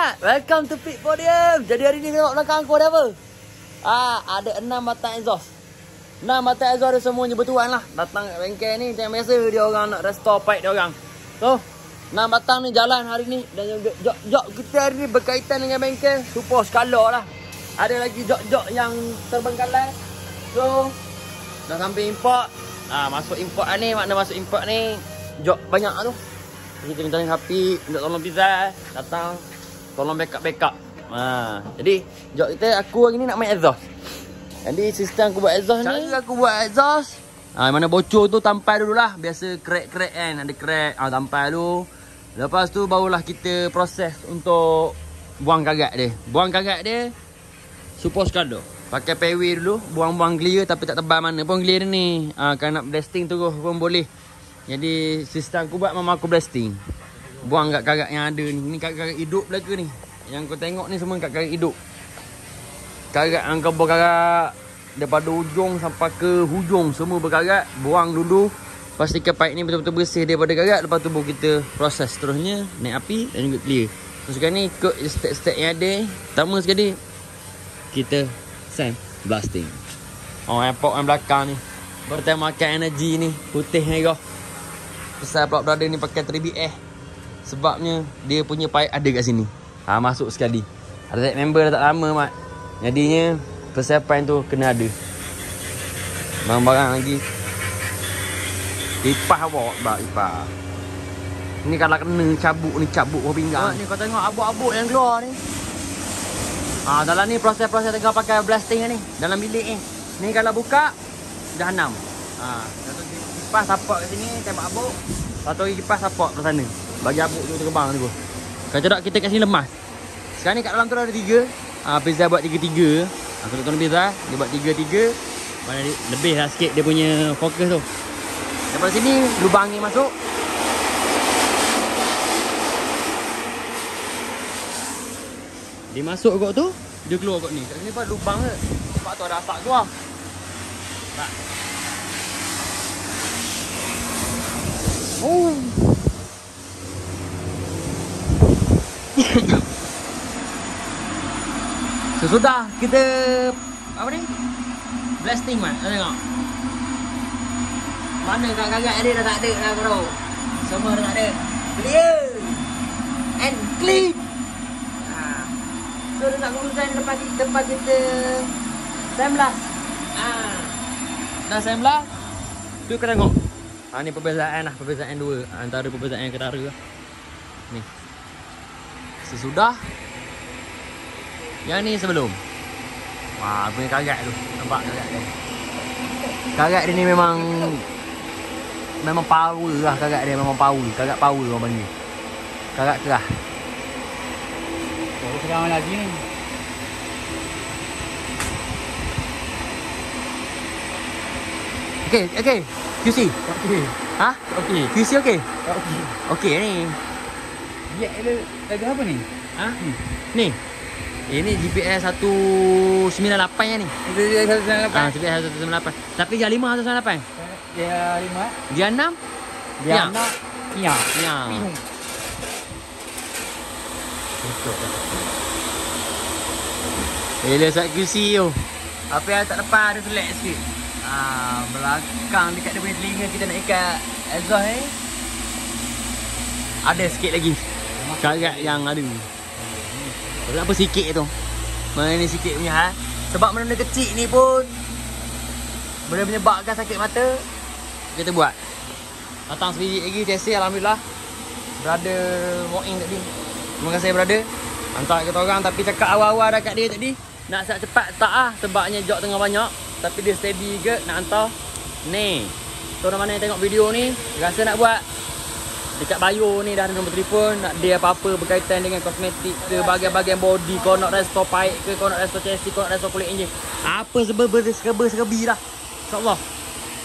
Mat, welcome to Pit Podium. Jadi hari ni tengok belakang aku ada apa? Ada 6 batang exhaust. 6 batang exhaust dia semuanya bertuan lah. Datang kat bengkel ni macam biasa dia orang nak restore pipe dia orang. So, 6 batang ni jalan hari ni. Dan jok kita hari ni berkaitan dengan bengkel Super Skala lah. Ada lagi jok yang terbengkalai. So, dah sampai import. Masuk import ni, makna masuk import ni jok banyak tu. Kita minta Hafiz, minta tolong Pizza, datang tolong backup. Jadi jok kita aku hari ni nak main exhaust. Jadi sistem aku buat exhaust ni, aku buat exhaust. Mana bocor tu tampal dululah. Biasa crack kan, ada crack, tampal dulu. Lepas tu barulah kita proses untuk buang karat dia. Buang karat dia Super Skala. Pakai payway dulu, buang-buang clear tapi tak tebal mana pun clear ni. Kalau nak blasting terus pun boleh. Jadi sistem aku buat memang aku blasting. Buang kat karat yang ada ni. Ni karat hidup belaka ni. Yang kau tengok ni semua karat hidup. Karat yang kau berkarat daripada ujung sampai ke hujung semua berkarat. Buang dulu. Pastikan pipe ni betul-betul bersih daripada karat. Lepas tu baru kita proses seterusnya. Naik api dan juga clear. So sekarang ni ikut step-step yang ada. Pertama sekali kita sand blasting. Airport yang belakang ni bertemakan energi ni. Putih ni kau. Besar pula brother ni pakai 3BS. Sebabnya dia punya pipe ada kat sini. Masuk sekali. Ada member dah tak lama mat. Jadinya persiapan tu kena ada. Barang-barang lagi. Ipah awak ipah. Ni kalau kena cabuk ke pinggang. Ni kau tengok abuk-abuk yang keluar ni. Dalam ni proses-proses tengah pakai blasting ni. Dalam bilik ni. Ni kalau buka dah 6. Kipas support kat sini, tembak abuk. Satu lagi kipas support kat sana. Bagi abuk tu terbang tu. Kalau tidak kita kat sini lemas. Sekarang ni kat dalam tu ada 3. Pizza buat 3-3. Aku nak tolong Pizza, dia buat 3-3. Mana lebih lah sikit dia punya fokus tu. Daripada sini lubang angin masuk. Dia masuk kot tu, dia keluar kot ni. Kat sini pun lubang ke. Sebab tu ada asap keluar. Tak. Sesudah kita apa ni? Blasting mat. Tengok. Mana karat dia dah tak ada dah bro. Semua dah tak ada. Clear and clean. So dah nak urusan tempat kita semblah. Dah semblah. Tu kau tengok. Ni perbezaan lah, perbezaan dua antara perbezaan yang ketara lah. Ni sesudah, yang ni sebelum. Punya karat tu. Nampak karat dia. Karat dia ni memang power lah. Karat dia memang power. Karat power orang panggil. Karat kerah. Sekarang lagi ni. Okay. QC. Okey. Okey. QC okey? Okey. Okey ni. Dia ada apa ni? Ni. Ini GPS 198 yang ni. GPS 198. GPS 198. Tapi dia 5 198. Dia 5. Dia 6. Dia 6. Ya. Betul. Bila sat QC tu. Apa yang tak lepas ada select sikit. Belakang dekat dia punya telinga kita nak ikat exhaust ni. Ada sikit lagi karat yang ada. Kenapa sikit tu? Mana ni sikit punya sebab benda kecil ni pun boleh menyebabkan sakit mata. Kita buat. Datang sebiji lagi TC alhamdulillah. Brother walk-in tadi. Terima kasih brother. Hantar kita orang tapi cakap awal-awal dah kat dia tadi. Nak siap cepat tak sebabnya jok tengah banyak. Tapi dia steady ke nak hantar. Ni. So mana yang tengok video ni rasa nak buat dekat bio ni dah ada nombor telefon. Nak dia apa-apa berkaitan dengan kosmetik ke bahagian-bahagian body. Kau nak restore pipe ke, kau nak restore chassis, kau nak restore kulit enjin. Apa serba-serbi lah. InsyaAllah.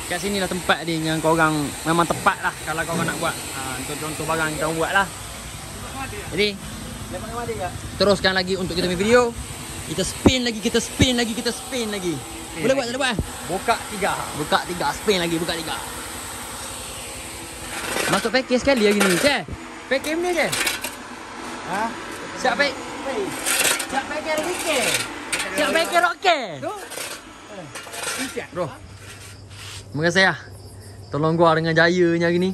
Kat sini lah tempat dia yang korang memang tepat lah kalau korang nak buat. Contoh barang kita buat lah. Jadi teruskan lagi untuk kita punya video. Kita spin lagi. Boleh buat tak boleh? Buka 3, spin lagi, buka 3. Masuk package sekali lagi ni, Cik. Package ni je. Siap baik. Siap baik roket. Siap baik roket. Bro. Terima kasih ya. Tolong gua dengan jayanya hari ni.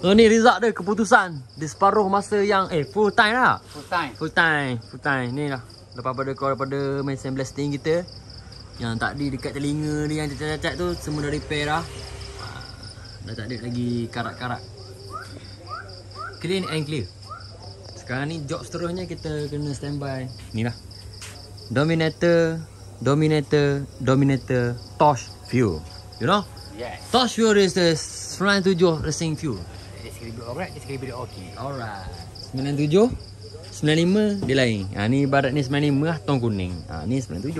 Oh ni result dia, keputusan. Di separuh masa yang full time lah. Full time. Ni lah. Lepas daripada mesin blasting kita. Yang tadi dekat telinga ni yang cacat-cacat tu semua dah repair dah. Dah tak ada lagi karat-karat. Clean and clear. Sekarang ni job seterusnya kita kena standby. Ni lah. Dominator, torch fuel. You know? Yes. Torch fuel is the 97 racing fuel. Dia sekali buat alright, dia sekali buat okey. Alright. 97, 95 dia lain. Ni ibarat ni 95 lah, tong kuning. Ni 97.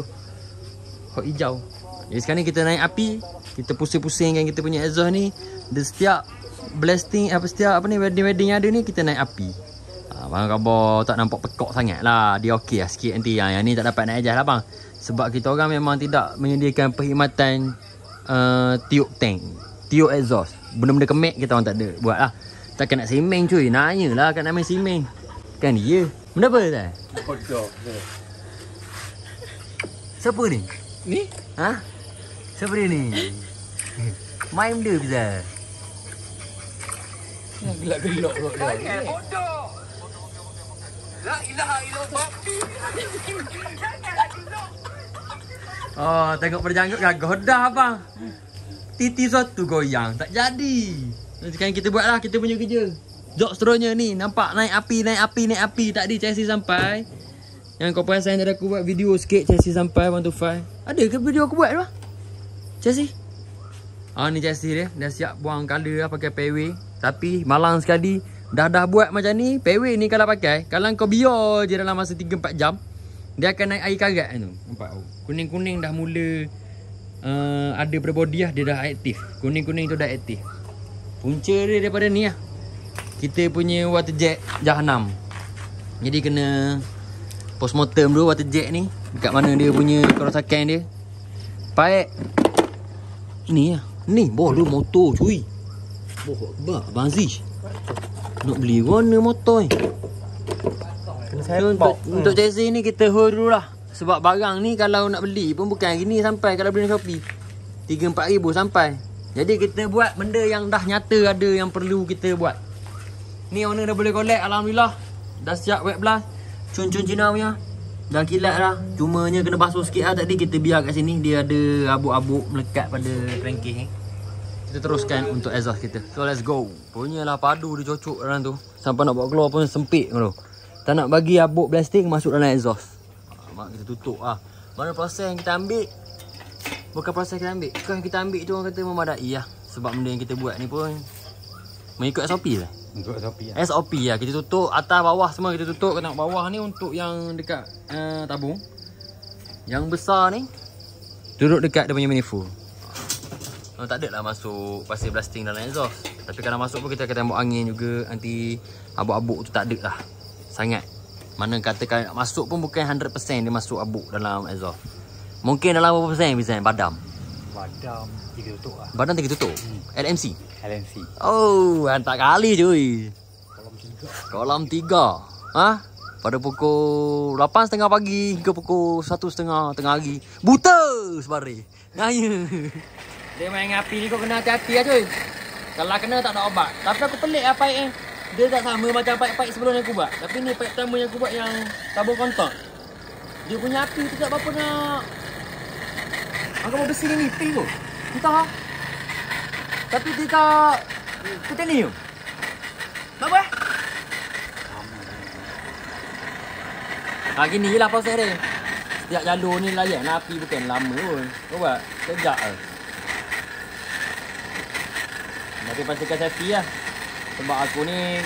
Hot hijau. Jadi sekarang ni kita naik api, kita pusing-pusingkan kita punya exhaust ni. Di setiap blasting wedding ada ni kita naik api. Bang khabar tak nampak pekok sangat lah. Dia okey lah sikit nanti. Yang ni tak dapat naik adjust lah bang. Sebab kita orang memang tidak menyediakan perkhidmatan tiup tank, tiup exhaust. Benda-benda kemek kita orang tak ada buat lah. Takkan nak simeng cuy. Nanya lah kat nama simeng. Kan dia. Benda apa tak? Bodoh. Siapa ni? Ni? Ha? Siapa dia ni? Main benda bisa. Gelak-gelak pula dia. Bodoh. La ilaha illallah. Oh, tengok berjanggut gagah dah abang. Titi suatu goyang, tak jadi. Sekarang kita buatlah kita punya kerja. Job seterusnya ni, nampak naik api. Tadi chassis sampai. Yang kau perasan tadi aku buat video sikit chassis sampai 125. Ada ke video aku buat tu? Chassis? Ni chassis dia. Dah siap buang color lah pakai payway. Tapi malang sekali. Dah buat macam ni. Payway ni kalau pakai, kalau kau biar je dalam masa 3-4 jam, dia akan naik air karat tu. Nampak tu? Kuning-kuning dah mula ada pada body lah. Dia dah aktif. Kuning-kuning tu dah aktif. Punca dia daripada ni lah. Kita punya water jet Jahanam. Jadi kena postmortem dulu water jet ni. Dekat mana dia punya kerosakan dia. Paik. Ini lah. Ni bola motor cuy. Boh, Abang Aziz nak beli warna motor ni. Untuk chassis ni kita hold dulu lah. Sebab barang ni kalau nak beli pun bukan hari ni sampai. Kalau beli di Shopee 3-4 ribu sampai. Jadi kita buat benda yang dah nyata ada yang perlu kita buat. Ni owner dah boleh collect, alhamdulillah. Dah siap wet blast. Cun-cun Cina punya dah kilat dah. Cumanya kena basuh sikit lah. Tadi kita biar kat sini dia ada abuk-abuk melekat pada cranky ni. Kita teruskan untuk exhaust kita. So let's go. Punyalah padu dia cocok dalam tu. Sampai nak buat keluar pun sempit tu. Tak nak bagi abuk plastik masuk dalam exhaust. Mak kita tutup lah. Mana proses yang kita ambil? Bukan proses kita ambil. Bukan kita ambil tu orang kata memadai lah. Sebab benda yang kita buat ni pun mengikut SOP lah. Untuk SOP lah. SOP lah. Kita tutup atas bawah semua kita tutup. Kita tengok bawah ni untuk yang dekat tabung. Yang besar ni duduk dekat dia punya manifold. Tak ada lah masuk pasir blasting dalam exhaust. Tapi kalau masuk pun kita akan tembok angin juga. Nanti abuk-abuk tu tak ada lah sangat. Mana katakan nak masuk pun bukan 100% dia masuk abuk dalam exhaust. Mungkin dalam berapa persen bisa badam. Badam 3 tutup lah. Badam 3 tutup. LMC. Oh, hantar kali cuy. Kolam 3. Ha? Pada pukul 8.30 pagi hingga pukul 1.30 tengah hari. Buta sebari. Ngaya. Dia main api ni kau kena hati-hati lah cuy. Kalau kena tak ada obat. Tapi aku pelik lah paik ni. Dia tak sama macam paik-paik sebelum yang aku buat. Tapi ni paik pertama yang aku buat yang tabung kontak. Dia punya api tu tak berapa nak. Aku mau bersih ni pih tu. Entah. Tapi dia tak continue. Tak apa? Gini je lah proses dia. Setiap jalur ni layan api bukan lama pun. Kau buat sekejap lah. Tapi pastikan safety lah. Sebab aku ni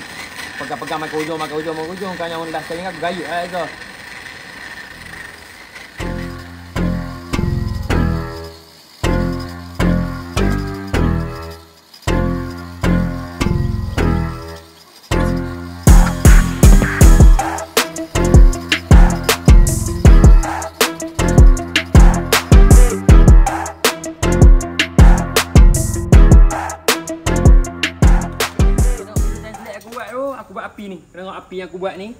pegang-pegang makan ujung. Kan yang dah sekali aku gayut lah tu. tengok api yang aku buat ni.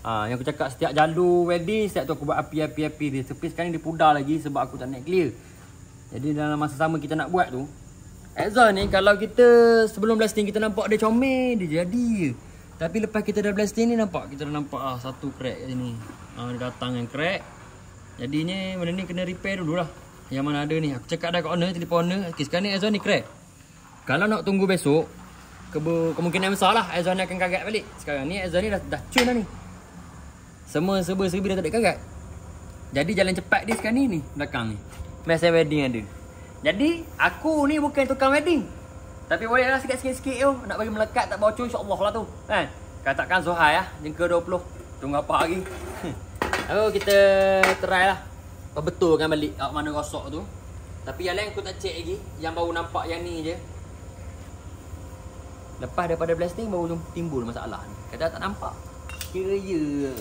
Yang aku cakap setiap jalur wedding, setiap tu aku buat api dia. Tapi sekarang dia pudar lagi sebab aku tak nak clear. Jadi dalam masa sama kita nak buat tu, exhaust ni kalau kita sebelum blasting kita nampak dia comel, dia jadi. Tapi lepas kita dah blasting ni kita dah nampak satu crack kat sini. Dia datang yang crack. Jadinya benda ni kena repair dulu lah. Yang mana ada ni, aku cakap dah kat owner, telefon owner. Okay, sekarang ni exhaust ni crack. Kalau nak tunggu besok, kemungkinan besar lah exhaust ni akan kagat balik. Sekarang ni exhaust ni dah cun dah ni. Semua serba-serbi dah tak ada kagat. Jadi jalan cepat dia sekarang ni belakang ni. Masa wedding ada. Jadi aku ni bukan tukang wedding. Tapi boleh lah sikit-sikit tu. Nak bagi melekat tak bocor insya-Allah lah tu. Kan? Katakan Zohai lah, jengka 20. Tunggu apa lagi. Lalu kita try lah. Betulkan balik kat mana rosak tu. Tapi yang lain aku tak check lagi. Yang baru nampak yang ni je. Lepas daripada blasting baru timbul masalah ni. Kadang tak nampak. Kira je.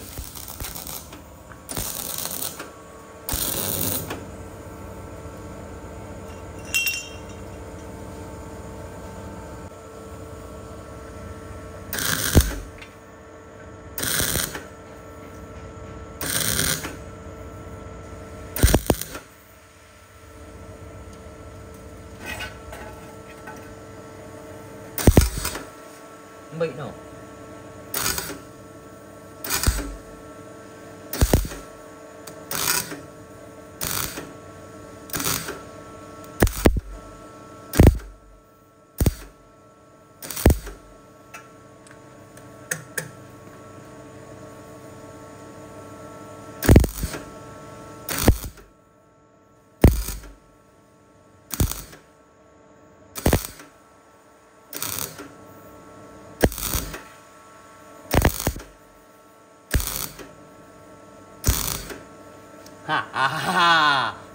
Baik tau.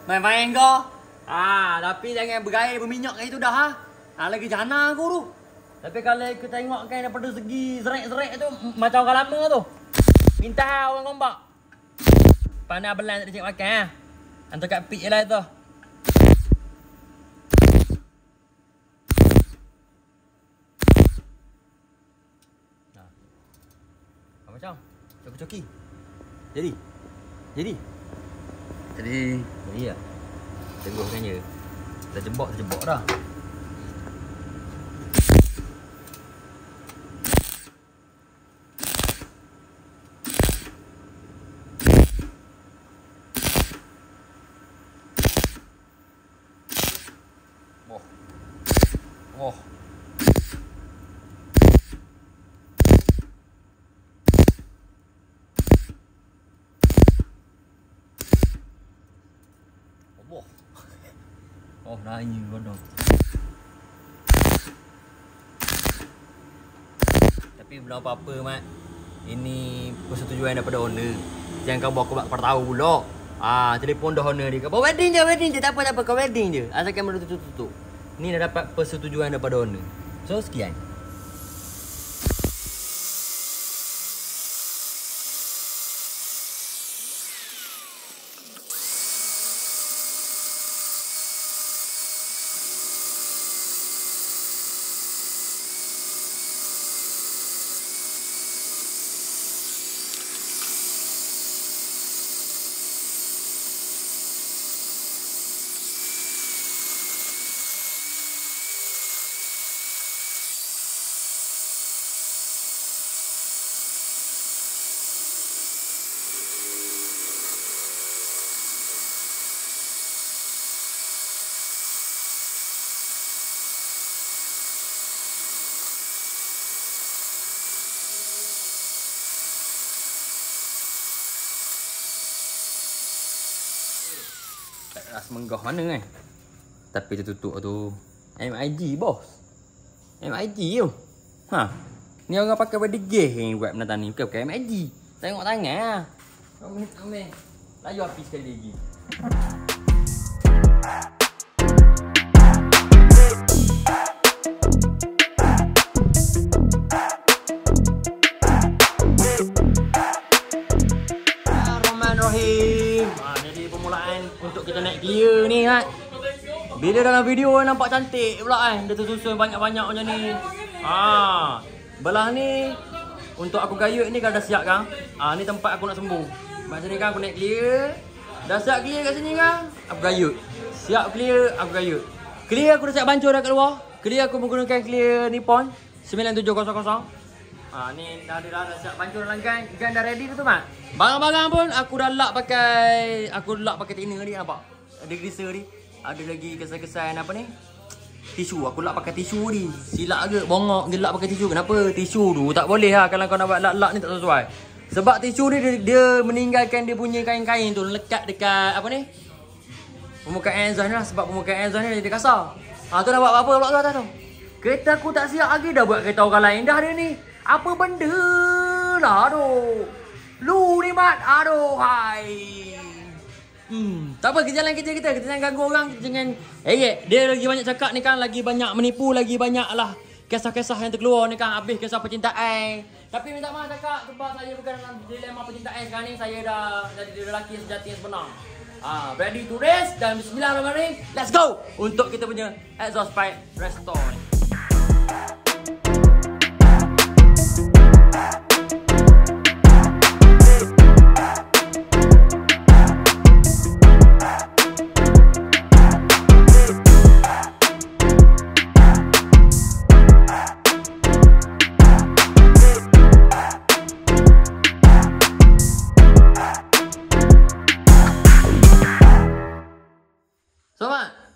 Main-main kau. Tapi jangan bergaya berminyak kayak itu dah. Lagi jana aku tu. Tapi kalau aku tengok kan daripada segi zerek-zerek tu macam orang lama tu. Minta orang gombak. Pandai belan tak ada cik makan. Hantar kat pit je lah tu. Macam coki-coki. Jadi ya. Tengokkan je. Terjebak dah. Oh. Oh, nanya bodoh. Tapi belum apa-apa, Mat. Ini persetujuan daripada owner. Jangan kau bawa aku tak tahu pula. Telefon dah owner dia. Kau wedding je. Tak apa. Kau wedding je. Asalkan benda tutup. Ni dah dapat persetujuan daripada owner. So, sekian. Tak ras menggah mana Tapi tertutup tu MIG bos. MIG tu. Ni orang pakai body gear ni buat benda ni. Bukan MIG. Tengok tangan Ambil. Layu api sekali lagi. Jadi permulaan untuk kita naik clear ni kan. Bila dalam video nampak cantik pula kan. Dia tersusun banyak-banyak macam ni. Belah ni untuk aku gayut ni kan dah siap kan. Ni tempat aku nak sembuh. Macam ni kan aku naik clear. Dah siap clear kat sini kan. Aku gayut. Siap clear, aku gayut. Clear aku dah siap bancur dah kat luar. Clear aku menggunakan clear Nippon 9700. Ni dah siap bancur dalam gan dah ready tu Mat. Barang-barang pun aku dah lak pakai thinner ni nampak. Ada greaser ni. Ada lagi kesan-kesan apa ni? Tisu. Aku lak pakai tisu ni. Silap ke bongok je lak pakai tisu. Kenapa? Tisu tu tak boleh lah kalau kau nak buat lak-lak ni tak sesuai. Sebab tisu ni dia meninggalkan dia punya kain-kain tu lekat dekat apa ni? Permukaan exhaust ni lah. Sebab permukaan exhaust ni jadi kasar. Tu dah buat apa pula tu atas tu? Kereta aku tak siap lagi dah buat kereta orang lain dah dia ni. Apa benda lah aduh. Lu ni Mat. Aduh hai. Tak apa kita jalan kerja kita. Kita jangan ganggu orang. Jangan dia lagi banyak cakap ni kan. Lagi banyak menipu. Lagi banyak lah kisah-kisah yang terkeluar ni kan. Habis kisah percintaan. Tapi minta maaf cakap. Sebab saya bukan dalam dilema percintaan sekarang ni. Saya dah jadi lelaki sejati yang sebenar. Ready to race. Dan bismillahirrahmanirrahim. Let's go. Untuk kita punya exhaust pipe restore ni.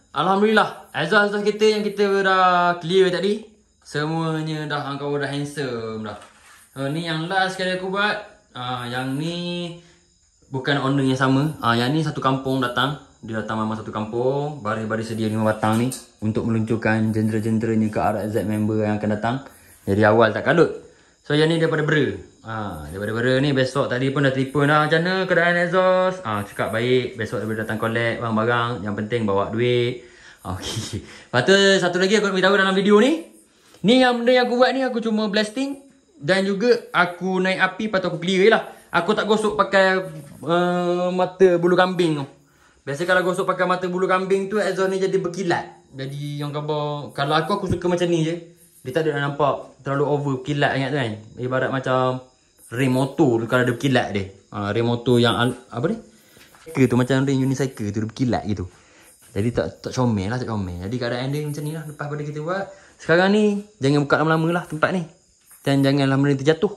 Alhamdulillah, exhaust kita yang kita dah clear tadi, semuanya dah kau dah handsome dah. Ni yang last kali aku buat. Yang ni bukan owner yang sama. Yang ni satu kampung datang. Dia datang memang satu kampung. Baris-baris sedia 5 batang ni untuk meluncurkan jendera-jenderanya ke RZ member yang akan datang. Jadi awal tak kalut. So yang ni daripada Bera. Daripada Bera ni besok tadi pun dah telefon dah. Macam mana keadaan exhaust? Cakap baik. Besok dia datang collect barang-barang. Yang penting bawa duit. Okay. Lepas tu satu lagi aku nak beritahu dalam video ni. Ni yang benda yang aku buat ni aku cuma blasting. Dan juga aku naik api lepas tu aku clear je lah. Aku tak gosok pakai mata bulu kambing tu. Biasa kalau gosok pakai mata bulu kambing tu exhaust ni jadi berkilat. Jadi yang khabar, kalau aku suka macam ni je. Dia tak ada nampak terlalu over kilat ingat tu kan. Ibarat macam rem motor tu kalau ada berkilat dia. Rem motor yang apa ni? Cycle tu macam rem unicycle tu dia berkilat gitu. Jadi tak comel lah, tak comel. Jadi keadaan dia macam ni lah lepas pada kita buat. Sekarang ni jangan buka lama-lama lah tempat ni. Dan janganlah benda terjatuh.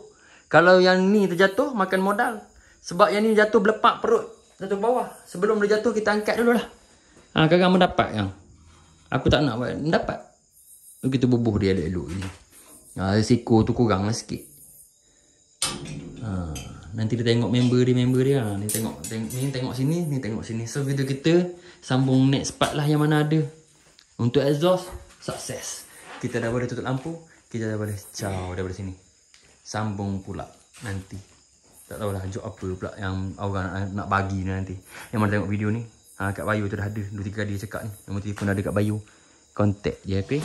Kalau yang ni terjatuh makan modal. Sebab yang ni jatuh belepak perut jatuh bawah. Sebelum dia jatuh kita angkat dulu lah. Kadang mendapat yang aku tak nak buat mendapat. Kita bubuh dia elok-elok ni. Risiko tu kurang lah sikit. Nanti dia tengok member dia. Ni tengok sini, ni tengok sini. So video kita sambung next part lah yang mana ada. Untuk exhaust, sukses. Kita dah boleh tutup lampu. Kita dah boleh caw daripada sini. Sambung pula nanti. Tak tahulah job apa pula yang orang nak bagi nanti. Yang mana tengok video ni. Kat bio tu dah ada 2-3 kali dia cakap ni. Nombor telefon ada kat bio. Contact je, okay?